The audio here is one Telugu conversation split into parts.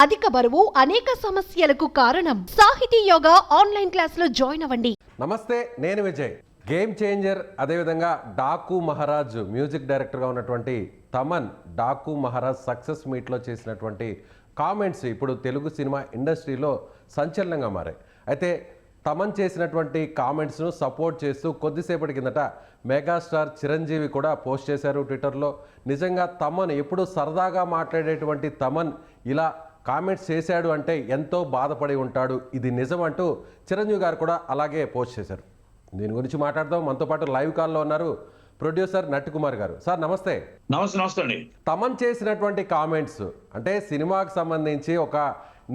అధిక బరువు అనేక సమస్యలకు కారణం. సాహితీ యోగా ఆన్లైన్ క్లాసులో జాయిన్ అవ్వండి. నమస్తే, నేను విజయ్. గేమ్ చేంజర్, అదేవిధంగా డాకు మహారాజ్ మ్యూజిక్ డైరెక్టర్గా ఉన్నటువంటి తమన్ డాకు మహారాజ్ సక్సెస్ మీట్లో చేసినటువంటి కామెంట్స్ ఇప్పుడు తెలుగు సినిమా ఇండస్ట్రీలో సంచలనంగా మారాయి. అయితే తమన్ చేసినటువంటి కామెంట్స్ను సపోర్ట్ చేస్తూ కొద్దిసేపటి కిందట మెగాస్టార్ చిరంజీవి కూడా పోస్ట్ చేశారు ట్విట్టర్లో. నిజంగా తమన్ ఎప్పుడు సరదాగా మాట్లాడేటువంటి తమన్ ఇలా కామెంట్స్ చేశాడు అంటే ఎంతో బాధపడి ఉంటాడు, ఇది నిజం అంటూ చిరంజీవి గారు కూడా అలాగే పోస్ట్ చేశారు. దీని గురించి మాట్లాడదాం. మనతో పాటు లైవ్ కాల్లో ఉన్నారు ప్రొడ్యూసర్ నట్టికుమార్ గారు. సార్ నమస్తే. నమస్తే అండి. తమన్ చేసినటువంటి కామెంట్స్ అంటే సినిమాకి సంబంధించి ఒక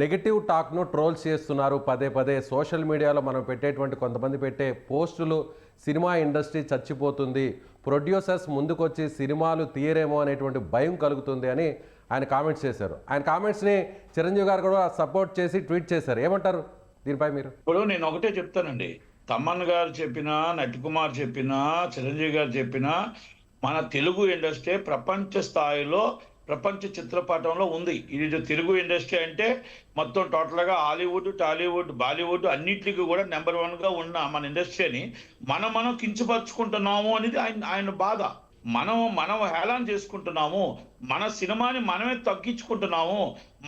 నెగిటివ్ టాక్ను ట్రోల్స్ చేస్తున్నారు పదే పదే. సోషల్ మీడియాలో మనం పెట్టేటువంటి కొంతమంది పెట్టే పోస్టులు సినిమా ఇండస్ట్రీ చచ్చిపోతుంది, ప్రొడ్యూసర్స్ ముందుకొచ్చి సినిమాలు తీయరేమో అనేటువంటి భయం కలుగుతుంది అని ఆయన కామెంట్స్ చేశారు. ఆయన కామెంట్స్ని చిరంజీవి గారు కూడా సపోర్ట్ చేసి ట్వీట్ చేశారు. ఏమంటారు దీనిపై మీరు? ఇప్పుడు నేను ఒకటే చెప్తానండి, తమన్ గారు చెప్పినా, నట్టికుమార్ చెప్పినా, చిరంజీవి గారు చెప్పినా, మన తెలుగు ఇండస్ట్రీ ప్రపంచ స్థాయిలో ప్రపంచ చిత్రపటంలో ఉంది. ఇది తెలుగు ఇండస్ట్రీ అంటే మొత్తం టోటల్గా హాలీవుడ్, టాలీవుడ్, బాలీవుడ్ అన్నింటికి కూడా నెంబర్ 1గా ఉన్న మన ఇండస్ట్రీని మనం కించపరుచుకుంటున్నాము అనేది ఆయన బాధ. మనం హేళన చేసుకుంటున్నాము, మన సినిమాని మనమే తగ్గించుకుంటున్నాము,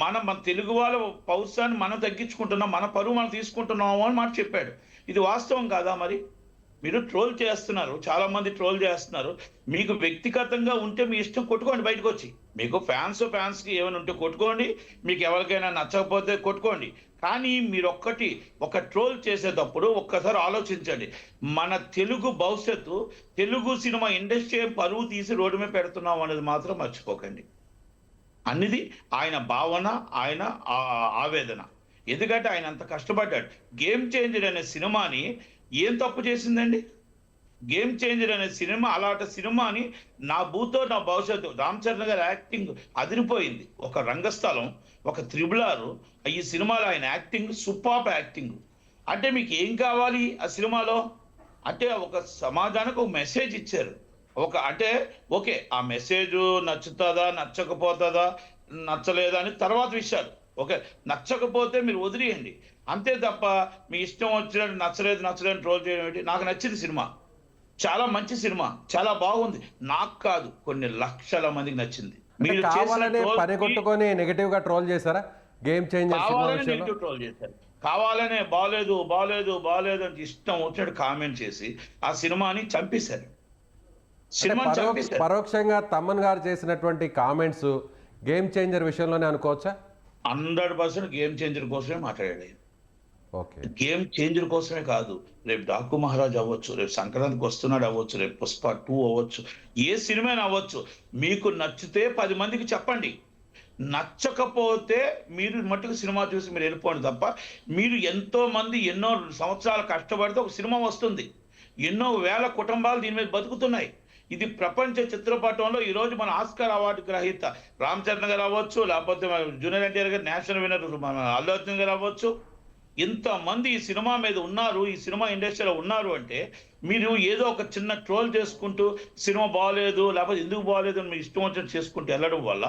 మన తెలుగు వాళ్ళ పౌరుషాన్ని మనం తగ్గించుకుంటున్నాం, మన పరువు మనం తీసుకుంటున్నాము అని మాట చెప్పాడు. ఇది వాస్తవం కాదా? మరి మీరు ట్రోల్ చేస్తున్నారు, చాలా మంది ట్రోల్ చేస్తున్నారు. మీకు వ్యక్తిగతంగా ఉంటే మీ ఇష్టం, కొట్టుకోండి బయటకు వచ్చి. మీకు ఫ్యాన్స్కి ఏమైనా ఉంటే కొట్టుకోండి, మీకు ఎవరికైనా నచ్చకపోతే కొట్టుకోండి. కానీ మీరు ఒక ట్రోల్ చేసేటప్పుడు ఒక్కసారి ఆలోచించండి. మన తెలుగు భవిష్యత్తు, తెలుగు సినిమా ఇండస్ట్రీ పరువు తీసి రోడ్డు మీద పెడుతున్నాం అనేది మాత్రం మర్చిపోకండి. అన్నిది ఆయన భావన, ఆయన ఆవేదన. ఎందుకంటే ఆయన అంత కష్టపడ్డాడు. గేమ్ చేంజర్ అనే సినిమాని ఏం తప్పు చేసిందండి? గేమ్ చేంజర్ అనే సినిమా, అలాంటి సినిమాని నా భూతో నా భవిష్యత్తు, రామ్ చరణ్ గారి యాక్టింగ్ అదిరిపోయింది. ఒక రంగస్థలం, ఒక త్రిబులారు, ఈ సినిమాలో ఆయన యాక్టింగ్ సూపర్ యాక్టింగ్. అంటే మీకు ఏం కావాలి ఆ సినిమాలో? అంటే ఒక సమాజానికి ఒక మెసేజ్ ఇచ్చారు. అంటే ఓకే, ఆ మెసేజ్ నచ్చుతుందా, నచ్చకపోతుందా, నచ్చలేదా అని తర్వాత విషయాలు. ఓకే, నచ్చకపోతే మీరు వదిలేయండి, అంతే తప్ప మీ ఇష్టం వచ్చినట్టు నచ్చలేదు ట్రోల్ చేయడం ఏంటి? నాకు నచ్చింది సినిమా, చాలా మంచి సినిమా, చాలా బాగుంది. నాకు కాదు, కొన్ని లక్షల మందికి నచ్చింది. మీరు పని కొట్టుకొని నెగటివ్ గా ట్రోల్ చేశారా? గేమ్ చేంజర్ నెగటివ్ ట్రోల్ చేశారు, కావాలనే బాలేదు అంటే ఇష్టం వచ్చినట్టు కామెంట్ చేసి ఆ సినిమాని చంపేశారు. పరోక్షంగా తమన్ గారు చేసినటువంటి కామెంట్స్ గేమ్ చేంజర్ విషయంలోనే అనుకోవచ్చా? 100% గేమ్ చేంజర్ కోసమే మాట్లాడాడు. గేమ్ చేంజర్ కోసమే కాదు, రేపు డాకు మహారాజ్ అవ్వచ్చు, రేపు సంక్రాంతికి వస్తున్నాడు అవ్వచ్చు, రేపు పుష్ప 2 అవ్వచ్చు, ఏ సినిమా అవ్వచ్చు. మీకు నచ్చితే 10 మందికి చెప్పండి, నచ్చకపోతే మీరు మట్టుకు సినిమా చూసి మీరు వెళ్ళిపోండి తప్ప. మీరు ఎంతో మంది ఎన్నో సంవత్సరాలు కష్టపడితే ఒక సినిమా వస్తుంది, ఎన్నో వేల కుటుంబాలు దీని మీద బతుకుతున్నాయి. ఇది ప్రపంచ చిత్రపటంలో ఈరోజు మన ఆస్కార్ అవార్డు గ్రహీత రామ్ చరణ్ గారు అవ్వచ్చు, లేకపోతే జూనియర్ ఎన్టీఆర్ గారు నేషనల్ విన్నర్ మన అల్లు అర్జున్ గారు అవ్వచ్చు, ఇంతమంది ఈ సినిమా మీద ఉన్నారు, ఈ సినిమా ఇండస్ట్రీలో ఉన్నారు. అంటే మీరు ఏదో ఒక చిన్న ట్రోల్ చేసుకుంటూ సినిమా బాగోలేదు, లేకపోతే ఎందుకు బాగోలేదు అని మీరు ఇష్టం వచ్చినట్టు చేసుకుంటూ వెళ్ళడం వల్ల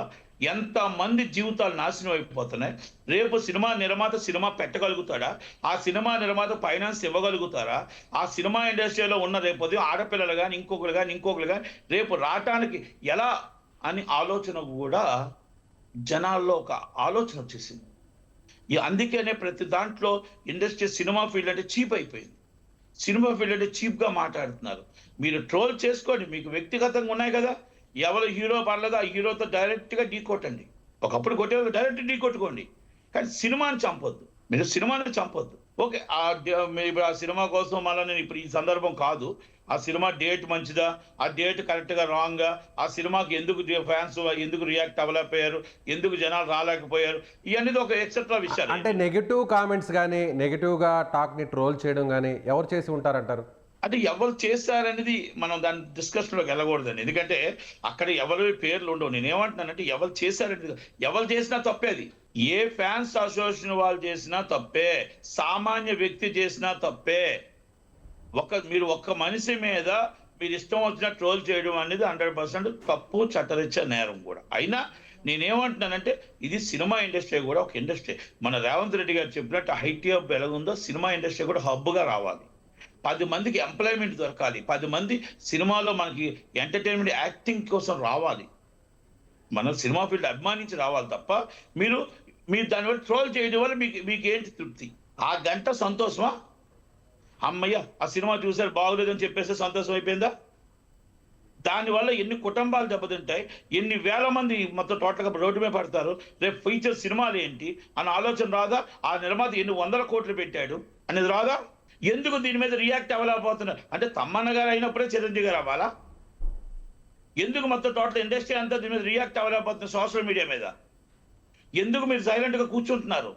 ఎంతమంది జీవితాలు నాశనం అయిపోతున్నాయి. రేపు సినిమా నిర్మాత సినిమా పెట్టగలుగుతాడా? ఆ సినిమా నిర్మాత ఫైనాన్స్ ఇవ్వగలుగుతారా? ఆ సినిమా ఇండస్ట్రీలో ఉన్న రేపు ఆడపిల్లలు కానీ ఇంకొకరు కానీ రేపు రావటానికి ఎలా అని ఆలోచన కూడా జనాల్లో ఒక ఆలోచన వచ్చేసింది. అందుకనే ప్రతి దాంట్లో ఇండస్ట్రీ సినిమా ఫీల్డ్ అంటే చీప్ అయిపోయింది. సినిమా ఫీల్డ్ అంటే చీప్గా మాట్లాడుతున్నారు. మీరు ట్రోల్ చేసుకోండి, మీకు వ్యక్తిగతంగా ఉన్నాయి కదా, ఎవరు హీరో పర్లేదో ఆ హీరోతో డైరెక్ట్గా ఢీ కొట్టండి. ఒకప్పుడు కొట్టే డైరెక్ట్ ఢీ కొట్టుకోండి, కానీ సినిమాని చంపొద్దు. మీరు సినిమాని చంపొద్దు. ఓకే, ఆ సినిమా కోసం మళ్ళీ నేను ఇప్పుడు ఈ సందర్భం కాదు, ఆ సినిమా డేట్ మంచిదా, ఆ డేట్ కరెక్ట్గా రాంగ్గా, ఆ సినిమాకి ఎందుకు ఫ్యాన్స్ ఎందుకు రియాక్ట్ అవ్వలేకపోయారు, ఎందుకు జనాలు రాలేకపోయారు, ఇవన్నీ ఒక ఎక్సెట్రా విషయాలు. అంటే నెగిటివ్ కామెంట్స్ కానీ నెగిటివ్గా టాక్ని ట్రోల్ చేయడం కానీ ఎవరు చేసి ఉంటారంటారు? అంటే ఎవరు చేశారనేది మనం దాని డిస్కషన్లోకి వెళ్ళకూడదండి, ఎందుకంటే అక్కడ ఎవరి పేర్లు ఉండవు. నేనేమంటున్నానంటే ఎవరు చేశారనేది, ఎవరు చేసినా తప్పేది. ఏ ఫ్యాన్స్ అసోసియేషన్ వాళ్ళు చేసినా తప్పే, సామాన్య వ్యక్తి చేసినా తప్పే. మీరు ఒక్క మనిషి మీద మీరు ఇష్టం వచ్చిన ట్రోల్ చేయడం అనేది 100% తప్పు, చట్టరీత్యా నేరం కూడా. అయినా నేనేమంటున్నానంటే ఇది సినిమా ఇండస్ట్రీ కూడా ఒక ఇండస్ట్రీ. మన రేవంత్ రెడ్డి గారు చెప్పినట్టు ఐటీ హబ్ ఎలాగుందో సినిమా ఇండస్ట్రీ కూడా హబ్గా రావాలి. 10 మందికి ఎంప్లాయ్మెంట్ దొరకాలి. 10 మంది సినిమాలో మనకి ఎంటర్టైన్మెంట్ యాక్టింగ్ కోసం రావాలి. మన సినిమా ఫీల్డ్ అభిమానించి రావాలి తప్ప మీరు దానివల్ల ట్రోల్ చేయడం వల్ల మీకు ఏంటి తృప్తి? ఆ గంట సంతోషమా? అమ్మయ్య ఆ సినిమా చూసారు బాగోలేదని చెప్పేస్తే సంతోషం అయిపోయిందా? దానివల్ల ఎన్ని కుటుంబాలు దెబ్బతింటాయి, ఎన్ని వేల మంది మొత్తం టోటల్గా రోడ్డు మీద పడతారు. రేపు ఫ్యూచర్ సినిమాలు ఏంటి అన్న ఆలోచన రాదా? ఆ నిర్మాత ఎన్ని వందల కోట్లు పెట్టాడు అనేది రాదా? ఎందుకు దీని మీద రియాక్ట్ అవ్వలేకపోతున్నారు? అంటే తమ్మన్న గారు అయినప్పుడే చిరంజీవి గారు అవ్వాలా? ఎందుకు మొత్తం టోటల్ ఇండస్ట్రీ అంతా దీని మీద రియాక్ట్ అవ్వలేకపోతున్నారు? సోషల్ మీడియా మీద ఎందుకు మీరు సైలెంట్గా కూర్చుంటున్నారు?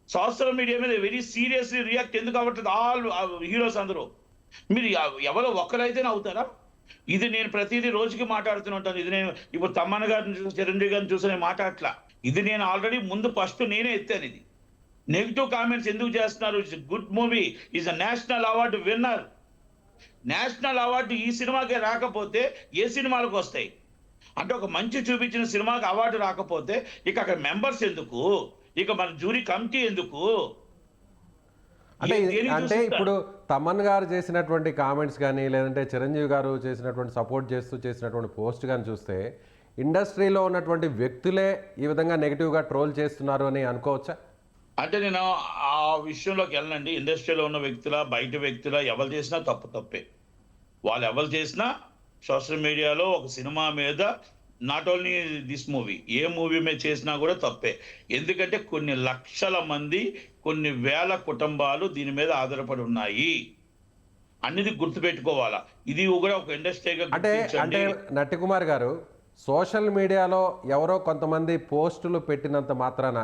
సోషల్ మీడియా మీద వెరీ సీరియస్లీ రియాక్ట్ ఎందుకు అవ్వట్లేదు ఆల్ హీరోస్ అందరూ? మీరు ఎవరో ఒక్కరైతేనే అవుతారా? ఇది నేను ప్రతిదీ రోజుకి మాట్లాడుతూనే ఉంటాను. ఇది నేను ఇప్పుడు తమ్మన్న గారిని చూసి చిరంజీవి గారిని చూసి నేను మాట్లాడట్లా. ఇది నేను ఆల్రెడీ ముందు ఫస్ట్ నేనే ఎత్తాను. ఇది నెగిటివ్ కామెంట్స్ ఎందుకు చేస్తున్నారు? It's good movie, is a national award winner. National award ఈ సినిమాకే రాకపోతే ఏ సినిమాలకు వస్తాయి? అంటే ఒక మంచి చూపించిన సినిమాకి అవార్డు రాకపోతే ఇక అక్కడ మెంబర్స్ ఎందుకు? ఇక మన జ్యూరీ కమిటీ ఎందుకు? అంటే ఇప్పుడు తమన్ గారు చేసినటువంటి కామెంట్స్ కానీ లేదంటే చిరంజీవి గారు చేసినటువంటి సపోర్ట్ చేస్తూ చేసినటువంటి పోస్ట్ కానీ చూస్తే ఇండస్ట్రీలో ఉన్నటువంటి వ్యక్తులే ఈ విధంగా నెగిటివ్గా ట్రోల్ చేస్తున్నారు అని అనుకోవచ్చా? అంటే నేను ఆ విషయంలోకి వెళ్ళనండి. ఇండస్ట్రీలో ఉన్న వ్యక్తుల బయట వ్యక్తుల ఎవరు చేసినా తప్పే. వాళ్ళు ఎవరు చేసినా సోషల్ మీడియాలో ఒక సినిమా మీద not only this movie, A movie మీద చేసినా కూడా తప్పే. ఎందుకంటే కొన్ని లక్షల మంది, కొన్ని వేల కుటుంబాలు దీని మీద ఆధారపడి ఉన్నాయి అనేది గుర్తుపెట్టుకోవాలా. ఇది కూడా ఒక ఇండస్ట్రీగా అంటే నట్టికుమార్ గారు, సోషల్ మీడియాలో ఎవరో కొంతమంది పోస్టులు పెట్టినంత మాత్రాన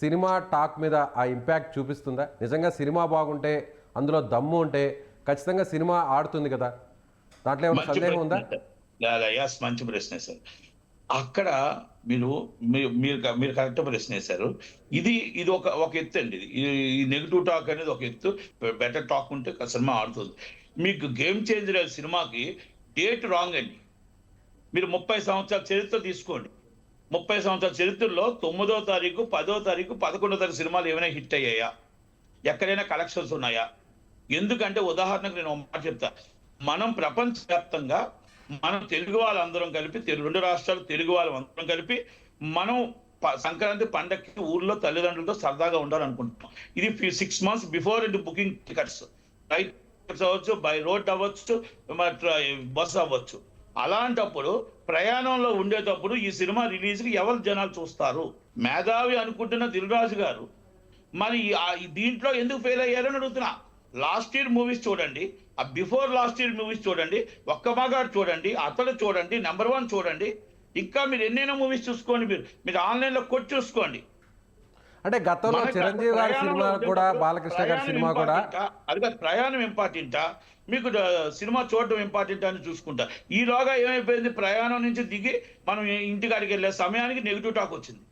సినిమా టాక్ మీద ఆ ఇంపాక్ట్ చూపిస్తుందా? నిజంగా సినిమా బాగుంటే, అందులో దమ్ము ఉంటే ఖచ్చితంగా సినిమా ఆడుతుంది కదా, దాంట్లో ఏమైనా సందేహం ఉందా? మంచి ప్రశ్న సార్. అక్కడ మీరు కరెక్ట్ ప్రశ్న వేశారు. ఇది ఒక ఎత్తు అండి. ఈ నెగిటివ్ టాక్ అనేది ఒక ఎత్తు. బెటర్ టాక్ ఉంటే సినిమా ఆడుతుంది. మీకు గేమ్ చేంజర్ సినిమాకి డేట్ రాంగ్ అండి. మీరు 30 సంవత్సరాల చరిత్ర తీసుకోండి. 30 సంవత్సరాల చరిత్రలో 9వ తారీఖు, 10వ తారీఖు, 11వ తారీఖు సినిమాలు ఏమైనా హిట్ అయ్యాయా? ఎక్కడైనా కలెక్షన్స్ ఉన్నాయా? ఎందుకంటే ఉదాహరణకు నేను ఒక మాట చెప్తా. మనం ప్రపంచవ్యాప్తంగా మనం తెలుగు వాళ్ళందరం కలిపి, 2 రాష్ట్రాలు తెలుగు వాళ్ళందరం కలిపి మనం సంక్రాంతి పండగకి ఊర్లో తల్లిదండ్రులతో సరదాగా ఉండాలనుకుంటున్నాం. ఇది 6 months before booking tickets, right అవ్వచ్చు, బై రోడ్ అవ్వచ్చు, బస్ అవ్వచ్చు. అలాంటప్పుడు ప్రయాణంలో ఉండేటప్పుడు ఈ సినిమా రిలీజ్కి ఎవరు జనాలు చూస్తారు? మేధావి అనుకుంటున్న దిల్ రాజు గారు మరి దీంట్లో ఎందుకు ఫెయిల్ అయ్యారని అడుగుతున్నా. లాస్ట్ ఇయర్ మూవీస్ చూడండి, ఆ బిఫోర్ లాస్ట్ ఇయర్ మూవీస్ చూడండి, ఒక్క మగాడు చూడండి, అతడు చూడండి, నెంబర్ 1 చూడండి. ఇంకా మీరు ఎన్నైనా మూవీస్ చూసుకోండి, మీరు ఆన్లైన్లో కొట్టి చూసుకోండి. అంటే గతంలో చిరంజీవి గారి సినిమా కూడా, బాలకృష్ణ గారి సినిమా కూడా, అది కాదు ప్రయాణం ఇంపార్టెంటా మీకు సినిమా చూడటం ఇంపార్టెంట్ అని చూసుకుంటా. ఈలోగా ఏమైపోయింది, ప్రయాణం నుంచి దిగి మనం ఇంటికాడికి వెళ్ళే సమయానికి నెగిటివ్ టాక్ వచ్చింది.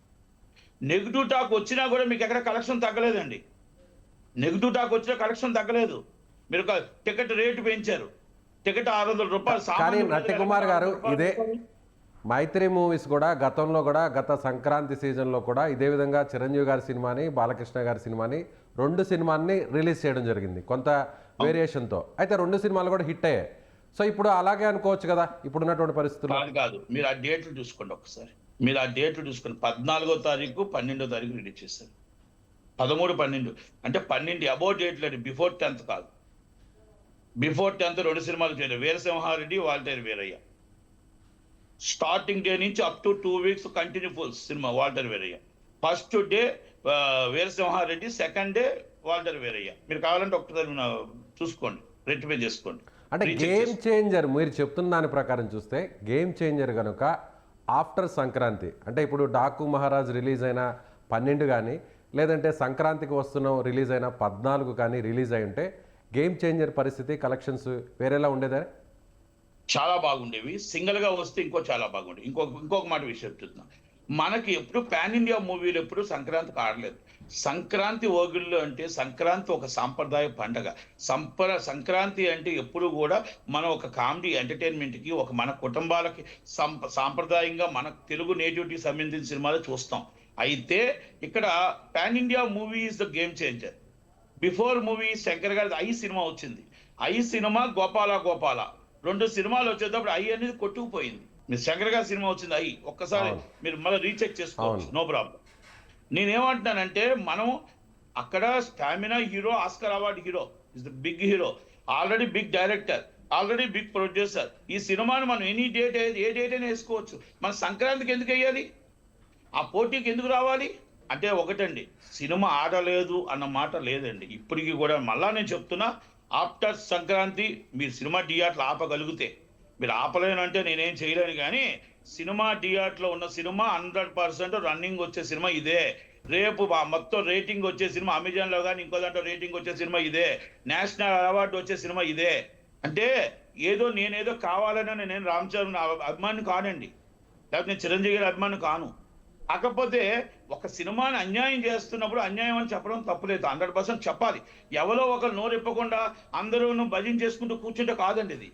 నెగిటివ్ టాక్ వచ్చినా కూడా మీకు ఎక్కడ కలెక్షన్ తగ్గలేదండి. నెగిటివ్ టాక్ వచ్చినా కలెక్షన్ తగ్గలేదు. మీరు టికెట్ రేటు పెంచారు, టికెట్ 600 రూపాయలు. కానీ నట్టికుమార్ గారు, ఇదే మైత్రి మూవీస్ కూడా గతంలో కూడా, గత సంక్రాంతి సీజన్లో కూడా ఇదే విధంగా చిరంజీవి గారి సినిమాని, బాలకృష్ణ గారి సినిమాని, 2 సినిమాల్ని రిలీజ్ చేయడం జరిగింది కొంత వేరియేషన్తో. అయితే 2 సినిమాలు కూడా హిట్ అయ్యాయి. సో ఇప్పుడు అలాగే అనుకోవచ్చు కదా ఇప్పుడున్నటువంటి పరిస్థితుల్లో? కాదు, మీరు ఆ డేట్లు చూసుకోండి ఒకసారి. మీరు ఆ డేట్లు చూసుకోండి. 14వ తారీఖు, 12వ తారీఖు రిలీజ్ చేశారు. 13, 12 అంటే 12 అబౌట్ డేట్లు అండి. బిఫోర్ 10th కాదు. బిఫోర్ 10th 2 సినిమాలు చేయలేదు. Veera Simha Reddy, Walter Veerayya. Starting day నుంచి up to 2 weeks continue full cinema Walter Veerayya. First day Veera Simha Reddy, second day Walter Veerayya. మీరు కావాలంటే ఒకసారి చూసుకోండి, రెక్టిఫై చేసుకోండి. అంటే గేమ్ చేంజర్ మీరు చెప్తున్న దాని ప్రకారం చూస్తే గేమ్ చేంజర్ కనుక ఆఫ్టర్ సంక్రాంతి, అంటే ఇప్పుడు డాకు మహారాజ్ రిలీజ్ అయిన 12 కానీ, లేదంటే సంక్రాంతికి వస్తున్నాం రిలీజ్ అయిన 14 కానీ రిలీజ్ అయి ఉంటే గేమ్ చేంజర్ పరిస్థితి, కలెక్షన్స్ వేరేలా ఉండేదా? చాలా బాగుండేవి. సింగిల్ గా వస్తే చాలా బాగుండేవి. ఇంకొక మాట విషయం చెప్తున్నా. మనకి ఎప్పుడు పాన్ ఇండియా మూవీలు ఎప్పుడు సంక్రాంతికి ఆడలేదు. సంక్రాంతి ఓగిళ్ళు అంటే సంక్రాంతి ఒక సాంప్రదాయ పండగ. సంక్రాంతి అంటే ఎప్పుడు కూడా మనం ఒక కామెడీ ఎంటర్టైన్మెంట్కి ఒక మన కుటుంబాలకి సాంప్రదాయంగా మన తెలుగు నేటివిటీకి సంబంధించిన సినిమాలు చూస్తాం. అయితే ఇక్కడ pan India movie is the game changer. Before movie Shankar గారి ఐ సినిమా వచ్చింది. ఐ సినిమా గోపాల 2 సినిమాలు వచ్చేటప్పుడు ఐ అనేది కొట్టుకుపోయింది. మీరు శంకర్ గారి సినిమా వచ్చింది ఐ, ఒక్కసారి మీరు మళ్ళీ రీచెక్ చేసుకోవచ్చు, నో ప్రాబ్లం. నేనేమంటున్నానంటే మనం అక్కడ stamina hero, Oscar award hero, is the big hero, already big director, already big producer. ఈ సినిమాని మనం ఏ డేట్ అయినా వేసుకోవచ్చు. మన సంక్రాంతికి ఎందుకు వేయాలి? ఆ పోటీకి ఎందుకు రావాలి? అంటే ఒకటండి, సినిమా ఆడలేదు అన్న మాట లేదండి ఇప్పటికీ కూడా. మళ్ళా నేను చెప్తున్నా, ఆఫ్టర్ సంక్రాంతి మీరు సినిమా థియేటర్లు ఆపగలిగితే, మీరు ఆపలేనంటే నేనేం చేయలేను, కానీ సినిమా థియేటర్లో ఉన్న సినిమా 100% రన్నింగ్ వచ్చే సినిమా ఇదే. రేపు మొత్తం రేటింగ్ వచ్చే సినిమా అమెజాన్లో కానీ ఇంకో దాంట్లో రేటింగ్ వచ్చే సినిమా ఇదే. నేషనల్ అవార్డు వచ్చే సినిమా ఇదే. అంటే నేనేదో కావాలని నేను రామ్ చరణ్ అభిమాని కానండి, లేకపోతే నేను చిరంజీవి గారి అభిమాని కాను. కాకపోతే ఒక సినిమాని అన్యాయం చేస్తున్నప్పుడు అన్యాయం అని చెప్పడం తప్పులేదు, 100% చెప్పాలి. ఎవరో ఒకరు నోరెప్పకుండా అందరూ భజన చేసుకుంటూ కూర్చుంటే కాదండి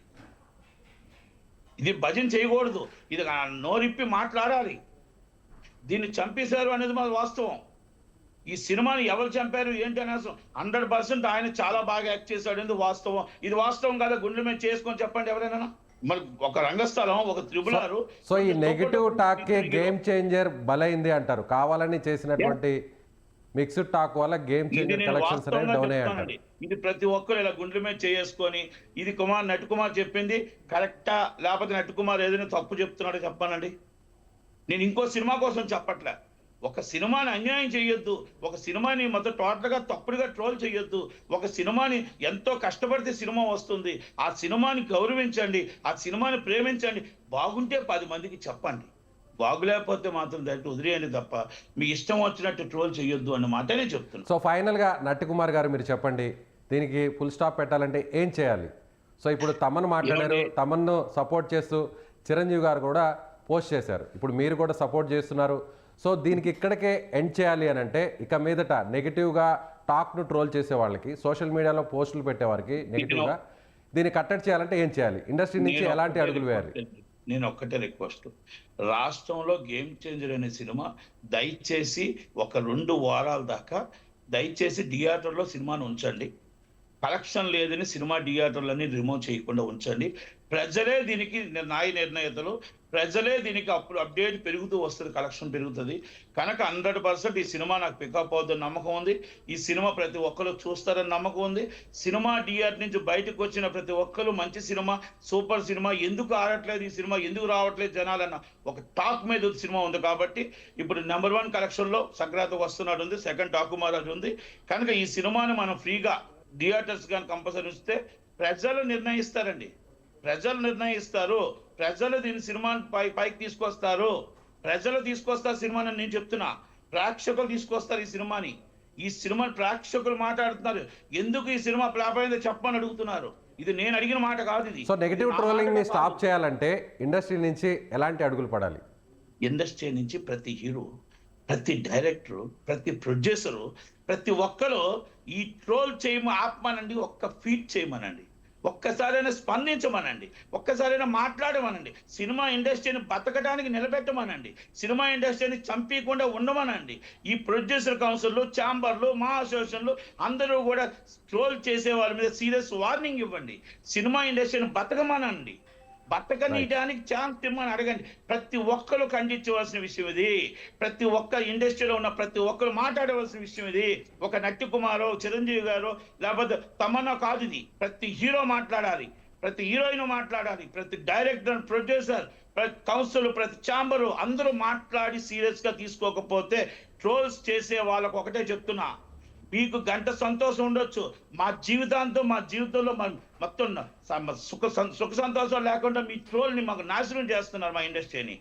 ఇది భజన చేయకూడదు. ఇది నోరిప్పి మాట్లాడాలి. దీన్ని చంపేశారు అనేది మన వాస్తవం. ఈ సినిమాని ఎవరు చంపారు ఏంటి అనేసి 100% ఆయన చాలా బాగా యాక్ట్ చేశాడు అనేది వాస్తవం. ఇది వాస్తవం కదా, గుండెల మీద చేసుకొని చెప్పండి ఎవరైనా. మరి ఒక రంగస్థలం, ఒక త్రిబులారు. సో ఈ నెగిటివ్ టాక్ గేమ్ చేంజర్ బలైంది అంటారు. కావాలని చేసినటువంటి మిక్స్డ్ టాక్ వల్ల గేమ్ చేంజర్ కలెక్షన్స్ అనేవి డౌన్ అయ్యాయి. ఇది ప్రతి ఒక్కరు ఇలా గుండెల మీద చేసుకొని, ఇది నటి కుమార్ చెప్పింది కరెక్టా లేకపోతే నటి కుమార్ ఏదైనా తప్పు చెప్తున్నాడో చెప్పానండి. నేను ఇంకో సినిమా కోసం చెప్పట్లే. ఒక సినిమాని అన్యాయం చేయొద్దు, ఒక సినిమాని మొత్తం టోటల్గా తప్పుడుగా ట్రోల్ చేయొద్దు. ఒక సినిమాని ఎంతో కష్టపడితే సినిమా వస్తుంది, ఆ సినిమాని గౌరవించండి, ఆ సినిమాని ప్రేమించండి. బాగుంటే 10 మందికి చెప్పండి, బాగులేకపోతే మాత్రం దాన్ని వదిలేయండి తప్ప మీ ఇష్టం వచ్చినట్టు ట్రోల్ చేయొద్దు అన్న మాటనే చెప్తున్నాను. సో ఫైనల్గా నటి కుమార్ గారు మీరు చెప్పండి, దీనికి ఫుల్ స్టాప్ పెట్టాలంటే ఏం చేయాలి? సో ఇప్పుడు తమన్ మాట్లాడారు, తమన్ను సపోర్ట్ చేస్తూ చిరంజీవి గారు కూడా పోస్ట్ చేశారు, ఇప్పుడు మీరు కూడా సపోర్ట్ చేస్తున్నారు. సో దీనికి ఇక్కడికే ఎండ్ చేయాలి అని అంటే ఇక మీదట నెగిటివ్గా టాక్ను ట్రోల్ చేసే వాళ్ళకి, సోషల్ మీడియాలో పోస్టులు పెట్టేవారికి నెగిటివ్గా దీన్ని కట్టడి చేయాలంటే ఏం చేయాలి? ఇండస్ట్రీ నుంచి ఎలాంటి అడుగులు వేయాలి? నేను ఒక్కటే రిక్వెస్ట్, రాష్ట్రంలో గేమ్ చేంజర్ అనే సినిమా దయచేసి ఒక 2 వారాల దాకా దయచేసి థియేటర్లో సినిమాను ఉంచండి. కలెక్షన్ లేదని సినిమా థియేటర్లని రిమూవ్ చేయకుండా ఉంచండి. ప్రజలే దీనికి నిర్ణేతలు, ప్రజలే దీనికి అప్డేట్ పెరుగుతూ వస్తుంది, కలెక్షన్ పెరుగుతుంది. కనుక 100% ఈ సినిమా నాకు పికప్ అవుతుందని నమ్మకం ఉంది. ఈ సినిమా ప్రతి ఒక్కరు చూస్తారని నమ్మకం ఉంది. సినిమా థియేటర్ నుంచి బయటకు వచ్చిన ప్రతి ఒక్కరు మంచి సినిమా, సూపర్ సినిమా, ఎందుకు ఆడట్లేదు ఈ సినిమా, ఎందుకు రావట్లేదు జనాలన్న ఒక టాక్ మీద సినిమా ఉంది. కాబట్టి ఇప్పుడు నెంబర్ 1 కలెక్షన్లో సంక్రాంతి వస్తున్నాడు ఉంది, సెకండ్ టాకు మహారాజ్ ఉంది. కనుక ఈ సినిమాని మనం ఫ్రీగా థియేటర్స్ కానీ కంపల్సరీ ఇస్తే ప్రజలు నిర్ణయిస్తారండి, ప్రజలు నిర్ణయిస్తారు. ప్రజలు దీని సినిమాని పైకి తీసుకొస్తారు, ప్రజలు తీసుకొస్తారు సినిమాని. నేను చెప్తున్నా, ప్రేక్షకులు తీసుకొస్తారు ఈ సినిమాని. ఈ సినిమాని ప్రేక్షకులు మాట్లాడుతున్నారు, ఎందుకు ఈ సినిమా ఫ్లాప్ అయిందో చెప్పని అడుగుతున్నారు. ఇది నేను అడిగిన మాట కాదు. ఇది సో నెగిటివ్ ట్రోలింగ్ ని స్టాప్ చేయాలంటే ఇండస్ట్రీ నుంచి ఎలాంటి అడుగులు పడాలి? ఇండస్ట్రీ నుంచి ప్రతి హీరో, ప్రతి డైరెక్టరు, ప్రతి ప్రొడ్యూసరు, ప్రతి ఒక్కరు ఈ ట్రోల్ ఆపమనండి, ఒక్క ఫీట్ చేయమనండి, ఒక్కసారైనా స్పందించమనండి, ఒక్కసారైనా మాట్లాడమనండి. సినిమా ఇండస్ట్రీని బతకడానికి నిలబెట్టమనండి, సినిమా ఇండస్ట్రీని చంపకుండా ఉండమనండి. ఈ ప్రొడ్యూసర్ కౌన్సిల్లు, ఛాంబర్లు, మా అసోసియేషన్లు అందరూ కూడా ట్రోల్ చేసే వాళ్ళ మీద సీరియస్ వార్నింగ్ ఇవ్వండి. సినిమా ఇండస్ట్రీని బతకమనండి, బతకనీయడానికి ఛాన్స్ ఇమ్మని అడగండి. ప్రతి ఒక్కరు ఖండించవలసిన విషయం ఇది. ప్రతి ఒక్క ఇండస్ట్రీలో ఉన్న ప్రతి ఒక్కరు మాట్లాడవలసిన విషయం ఇది. ఒక నటి కుమారో, చిరంజీవి గారు, లేకపోతే తమన్నా కాదు, ఇది ప్రతి హీరో మాట్లాడాలి, ప్రతి హీరోయిన్ మాట్లాడాలి, ప్రతి డైరెక్టర్, ప్రొడ్యూసర్, ప్రతి కౌన్సిల్, ప్రతి ఛాంబరు అందరూ మాట్లాడి సీరియస్గా తీసుకోకపోతే ట్రోల్స్ చేసే వాళ్ళకు ఒకటే చెప్తున్నా, మీకు గంట సంతోషం ఉండొచ్చు, మా జీవితంలో మొత్తం సుఖ సంతోషం లేకుండా మీ ట్రోల్ని మాకు నాశనం చేస్తున్నారు మా ఇండస్ట్రీని.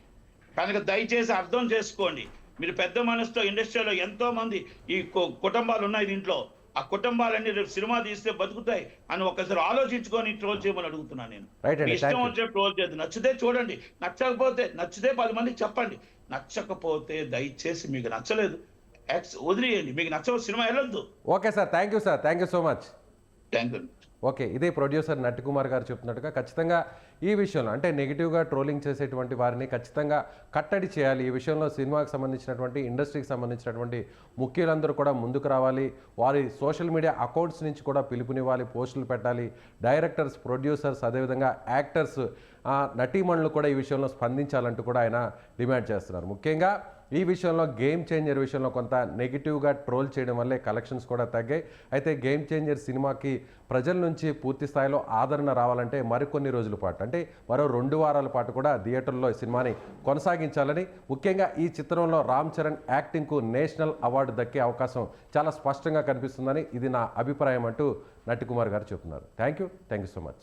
కనుక దయచేసి అర్థం చేసుకోండి. మీరు పెద్ద మనసుతో ఇండస్ట్రీలో ఎంతో మంది ఈ కుటుంబాలు ఉన్నాయి, దీంట్లో ఆ కుటుంబాలన్నీ రేపు సినిమా తీస్తే బతుకుతాయి అని ఒకసారి ఆలోచించుకొని ట్రోల్ చేయమని అడుగుతున్నాను నేను. రైట్ అండి, మీ ఇష్టం థ్యాంక్ యూ. వచ్చే ట్రోల్ చేయదు, నచ్చితే చూడండి, నచ్చితే 10 మందికి చెప్పండి, నచ్చకపోతే దయచేసి మీకు నచ్చలేదు వదిలేయండి, మీకు నచ్చవు సినిమా వెళ్ళొద్దు. Okay sir, thank you sir, thank you so much. Thank you. Okay, ఇదే ప్రొడ్యూసర్ నట్టికుమార్ గారు చెప్తున్నట్టుగా ఖచ్చితంగా ఈ విషయంలో అంటే నెగిటివ్గా ట్రోలింగ్ చేసేటువంటి వారిని ఖచ్చితంగా కట్టడి చేయాలి. ఈ విషయంలో సినిమాకి సంబంధించినటువంటి ఇండస్ట్రీకి సంబంధించినటువంటి ముఖ్యులందరూ కూడా ముందుకు రావాలి. వారి సోషల్ మీడియా అకౌంట్స్ నుంచి కూడా పిలుపునివ్వాలి, పోస్టులు పెట్టాలి. డైరెక్టర్స్, ప్రొడ్యూసర్స్, అదేవిధంగా యాక్టర్స్, నటీమణులు కూడా ఈ విషయంలో స్పందించాలంటూ కూడా ఆయన డిమాండ్ చేస్తున్నారు. ముఖ్యంగా ఈ విషయంలో గేమ్ చేంజర్ విషయంలో కొంత నెగిటివ్గా ట్రోల్ చేయడం వల్లే కలెక్షన్స్ కూడా తగ్గాయి. అయితే గేమ్ చేంజర్ సినిమాకి ప్రజల నుంచి పూర్తి స్థాయిలో ఆదరణ రావాలంటే మరికొన్ని రోజుల పాటు అంటే మరో 2 వారాల పాటు కూడా థియేటర్లో ఈ సినిమాని కొనసాగించాలని, ముఖ్యంగా ఈ చిత్రంలో రామ్ చరణ్ యాక్టింగ్కు నేషనల్ అవార్డు దక్కే అవకాశం చాలా స్పష్టంగా కనిపిస్తుందని ఇది నా అభిప్రాయం అంటూ నట్టికుమార్ గారు చెబుతున్నారు. Thank you so much.